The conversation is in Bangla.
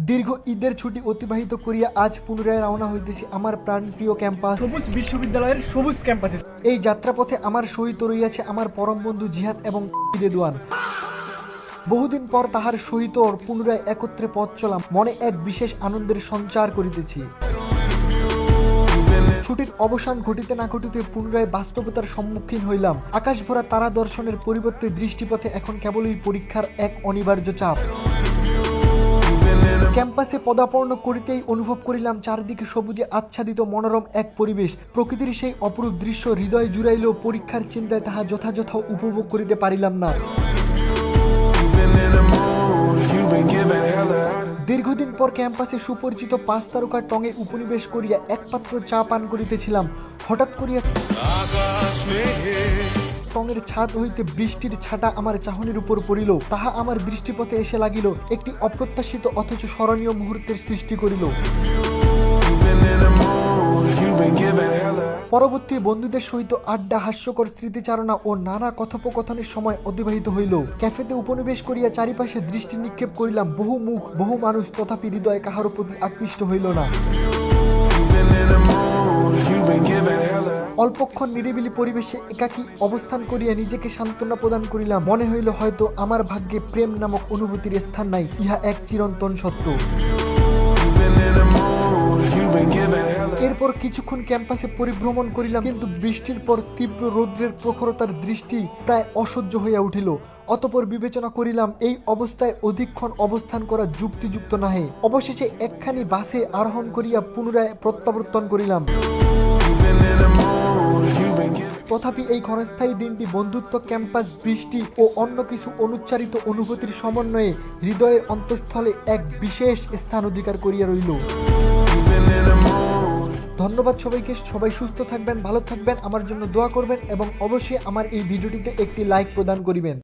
দীর্ঘ ঈদের ছুটি অতিবাহিত করিয়া আজ পুনরায় রওনা হইতেছি আমার প্রাণপ্রিয় ক্যাম্পাস সবুজ বিশ্ববিদ্যালয়ের সবুজ ক্যাম্পাসে। এই যাত্রাপথে আমার সহিত রইয়াছে আমার পরম বন্ধু জিহাদ এবং রেদওয়ান। বহুদিন পর তাহার সহিত পুনরায় একত্রে পথ চলাম, মনে এক বিশেষ আনন্দের সঞ্চার করিতেছি। ছুটির অবসান ঘটিতে না ঘটিতে পুনরায় বাস্তবতার সম্মুখীন হইলাম। আকাশ ভরা তারা দর্শনের পরিবর্তে দৃষ্টিপথে এখন কেবলই পরীক্ষার এক অনিবার্য চাপ। ক্যাম্পাসে পদার্পণ করিতেই অনুভব করিলাম চারদিকে সবুজে আচ্ছাদিত মনোরম এক পরিবেশ। প্রকৃতির সেই অপরূপ দৃশ্য হৃদয় জুড়াইলেও পরীক্ষার চিন্তায় তাহা যথাযথ উপভোগ করিতে পারিলাম না। দীর্ঘদিন পর ক্যাম্পাসে সুপরিচিত 5 তারকা টঙে উপনিবেশ করিয়া একমাত্র চা পান করিতেছিলাম। হঠাৎ করিয়া টঙের ছাদ হইতে বৃষ্টির ছাটা আমার চাহনির উপর পড়িল। তাহা আমার দৃষ্টিপথে এসে লাগিল, একটি অপ্রত্যাশিত অথচ স্মরণীয় মুহূর্তের সৃষ্টি করিল। পরবর্তী বন্ধুদের সহিত আড্ডা, হাস্যকর স্মৃতিচারণা ও নানা কথোপকথনের সময় অতিবাহিত হইল। ক্যাফেতে উপনিবেশ করিয়া চারিপাশে দৃষ্টি নিক্ষেপ করিলাম। বহু মুখ, বহু মানুষ, তথাপি হৃদয় কাহারও প্রতি আকৃষ্ট হইল না। অল্পক্ষণ নিরিবিলি পরিবেশে একাকী অবস্থান করিয়া নিজেকে সান্ত্বনা প্রদান করিলাম। মনে হইল হয়তো আমার ভাগ্যে প্রেম নামক অনুভূতির স্থান নাই, ইহা এক চিরন্তন সত্য। এরপর কিছুক্ষণ ক্যাম্পাসে পরিভ্রমণ করিলাম, কিন্তু বৃষ্টির পর তীব্র রৌদ্রের প্রখরতার দৃষ্টি প্রায় অসহ্য হইয়া উঠিল। অতঃপর বিবেচনা করিলাম এই অবস্থায় অধিকক্ষণ অবস্থান করা যুক্তিযুক্ত নহে। অবশেষে একখানি বাসে আরোহণ করিয়া পুনরায় প্রত্যাবর্তন করিলাম। তথাপি এই ক্ষণস্থায়ী দিনটি বন্ধুত্ব, ক্যাম্পাস, বৃষ্টি ও অন্য কিছু অনুচ্চারিত অনুভূতির সমন্বয়ে হৃদয়ের অন্তঃস্থলে এক বিশেষ স্থান অধিকার করিয়া রইল। ধন্যবাদ সবাইকে। সবাই সুস্থ থাকবেন, ভালো থাকবেন, আমার জন্য দোয়া করবেন এবং অবশ্যই আমার এই ভিডিওটিতে একটি লাইক প্রদান করিবেন।